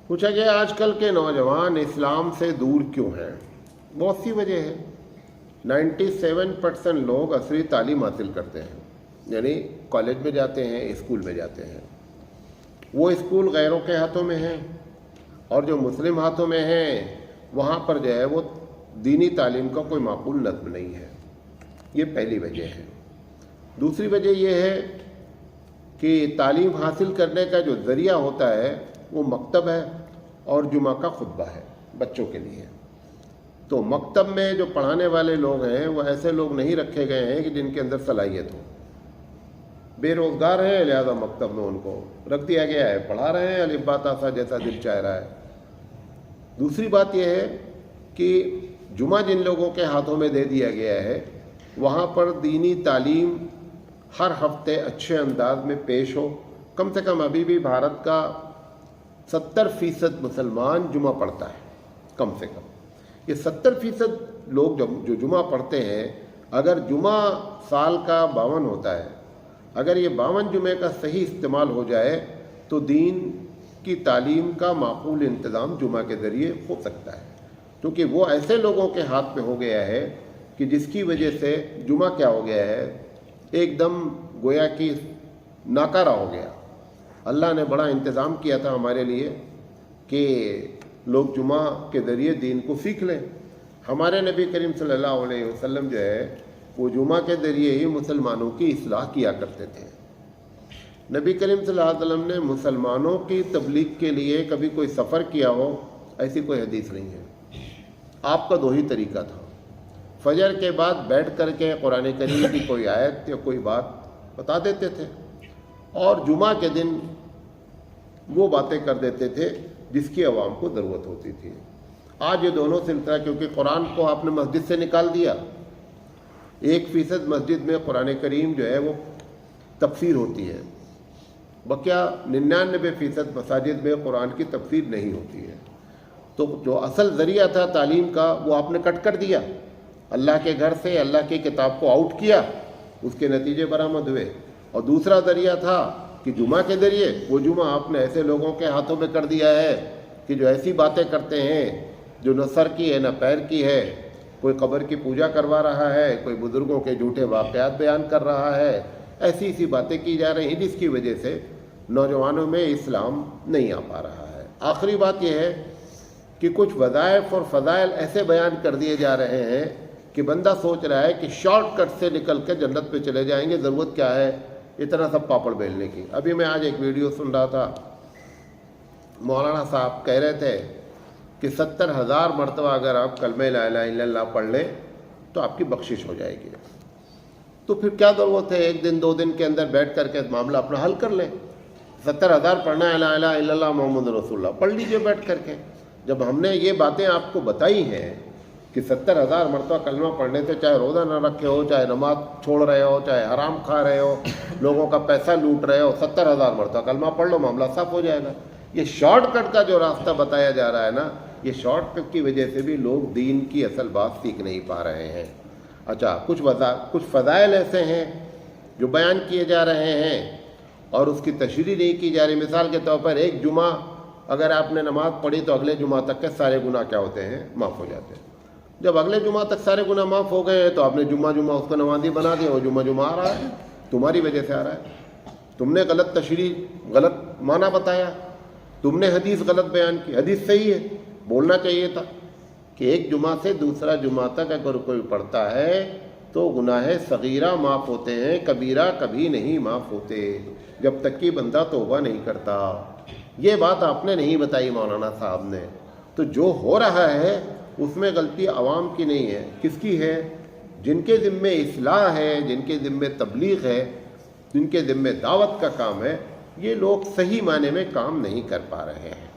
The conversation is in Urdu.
پوچھا کہ آج کل کے نوجوان اسلام سے دور کیوں ہیں؟ بہت سی وجہ ہے۔ 97% لوگ عصری تعلیم حاصل کرتے ہیں، یعنی کالج میں جاتے ہیں، اسکول میں جاتے ہیں۔ وہ اسکول غیروں کے ہاتھوں میں ہیں، اور جو مسلم ہاتھوں میں ہیں وہاں پر جو ہے وہ دینی تعلیم کا کوئی معقول نظم نہیں ہے۔ یہ پہلی وجہ ہے۔ دوسری وجہ یہ ہے کہ تعلیم حاصل کرنے کا جو ذریعہ ہوتا ہے وہ مکتب ہے اور جمعہ کا خطبہ ہے بچوں کے لیے۔ تو مکتب میں جو پڑھانے والے لوگ ہیں وہ ایسے لوگ نہیں رکھے گئے ہیں کہ جن کے اندر صلاحیت ہو، بے روزگار ہیں، لہذا مکتب میں ان کو رکھ دیا گیا ہے، پڑھا رہے ہیں الف با تا سا جیسا دل چاہ رہا ہے۔ دوسری بات یہ ہے کہ جمعہ جن لوگوں کے ہاتھوں میں دے دیا گیا ہے وہاں پر دینی تعلیم ہر ہفتے اچھے انداز میں پیش ہو۔ کم سے کم ابھی بھی بھارت کا 70% مسلمان جمعہ پڑھتا ہے، کم سے کم۔ یہ 70% لوگ جو جمعہ پڑھتے ہیں، اگر جمعہ سال کا 52 ہوتا ہے، اگر یہ 52 جمعے کا صحیح استعمال ہو جائے تو دین کی تعلیم کا معقول انتظام جمعہ کے ذریعے ہو سکتا ہے، کیونکہ وہ ایسے لوگوں کے ہاتھ میں ہو گیا ہے کہ جس کی وجہ سے جمعہ کیا ہو گیا ہے، ایک دم گویا کہ ناکارہ ہو گیا۔ اللہ نے بڑا انتظام کیا تھا ہمارے لیے کہ لوگ جمعہ کے ذریعے دین کو سیکھ لیں۔ ہمارے نبی کریم صلی اللہ علیہ وسلم جو ہے وہ جمعہ کے ذریعے ہی مسلمانوں کی اصلاح کیا کرتے تھے۔ نبی کریم صلی اللہ علیہ وسلم نے مسلمانوں کی تبلیغ کے لیے کبھی کوئی سفر کیا ہو ایسی کوئی حدیث نہیں ہے۔ آپ کا 2 ہی طریقہ تھا، فجر کے بعد بیٹھ کر کے قرآن کریم کی کوئی آیت یا کوئی بات بتا دیتے تھے، اور جمعہ کے دن وہ باتیں کر دیتے تھے جس کی عوام کو ضرورت ہوتی تھی۔ آج یہ دونوں سلسلہ، کیونکہ قرآن کو آپ نے مسجد سے نکال دیا، 1% مسجد میں قرآن کریم جو ہے وہ تفسیر ہوتی ہے، بقیہ 99% مساجد میں قرآن کی تفسیر نہیں ہوتی ہے۔ تو جو اصل ذریعہ تھا تعلیم کا وہ آپ نے کٹ کر دیا، اللہ کے گھر سے اللہ کی کتاب کو آؤٹ کیا، اس کے نتیجے برآمد ہوئے۔ اور دوسرا ذریعہ تھا کہ جمعہ کے ذریعے، وہ جمعہ آپ نے ایسے لوگوں کے ہاتھوں میں کر دیا ہے کہ جو ایسی باتیں کرتے ہیں جو نہ سر کی ہے نہ پیر کی ہے، کوئی قبر کی پوجا کروا رہا ہے، کوئی بزرگوں کے جھوٹے واقعات بیان کر رہا ہے، ایسی ایسی باتیں کی جا رہی ہیں جس کی وجہ سے نوجوانوں میں اسلام نہیں آ پا رہا ہے۔ آخری بات یہ ہے کہ کچھ وظائف اور فضائل ایسے بیان کر دیے جا رہے ہیں کہ بندہ سوچ رہا ہے کہ شارٹ کٹ سے نکل کے جنت پہ چلے جائیں گے، ضرورت کیا ہے اتنا سب پاپڑ بیلنے کی۔ ابھی میں آج ایک ویڈیو سن رہا تھا، مولانا صاحب کہہ رہے تھے کہ 70,000 مرتبہ اگر آپ کلمہ لا الہ الا اللہ پڑھ لیں تو آپ کی بخشش ہو جائے گی۔ تو پھر کیا ضرورت ہے 1 دن 2 دن کے اندر بیٹھ کر کے معاملہ اپنا حل کر لیں؟ 70,000 پڑھنا ہے، لا الہ الا اللہ محمد رسول اللہ پڑھ لیجئے بیٹھ کر کے۔ جب ہم نے یہ باتیں آپ کو بتائی ہیں کہ 70,000 مرتبہ کلمہ پڑھنے سے، چاہے روزہ نہ رکھے ہو، چاہے نماز چھوڑ رہے ہو، چاہے حرام کھا رہے ہو، لوگوں کا پیسہ لوٹ رہے ہو، 70,000 مرتبہ کلمہ پڑھ لو، معاملہ صاف ہو جائے گا۔ یہ شارٹ کٹ کا جو راستہ بتایا جا رہا ہے نا، یہ شارٹ کٹ کی وجہ سے بھی لوگ دین کی اصل بات سیکھ نہیں پا رہے ہیں۔ اچھا، کچھ فضائل ایسے ہیں جو بیان کیے جا رہے ہیں اور اس کی تشریح نہیں کی جا رہی۔ مثال کے طور پر ایک جمعہ اگر آپ نے نماز پڑھی تو اگلے جمعہ تک کے سارے گناہ کیا ہوتے ہیں؟ معاف ہو جاتے ہیں۔ جب اگلے جمعہ تک سارے گناہ معاف ہو گئے تو آپ نے جمعہ اس کو نمازی بنا دیا، وہ جمعہ آ رہا ہے، تمہاری وجہ سے آ رہا ہے۔ تم نے غلط تشریح، غلط معنی بتایا، تم نے حدیث غلط بیان کی۔ حدیث صحیح ہے، بولنا چاہیے تھا کہ ایک جمعہ سے دوسرا جمعہ تک اگر کوئی پڑھتا ہے تو گناہ صغیرہ معاف ہوتے ہیں، کبیرہ کبھی نہیں معاف ہوتے جب تک کہ بندہ توبہ نہیں کرتا۔ یہ بات آپ نے نہیں بتائی مولانا صاحب نے۔ تو جو ہو رہا ہے اس میں غلطی عوام کی نہیں ہے، کس کی ہے؟ جن کے ذمے اصلاح ہے، جن کے ذمے تبلیغ ہے، جن کے ذمے دعوت کا کام ہے، یہ لوگ صحیح معنی میں کام نہیں کر پا رہے ہیں۔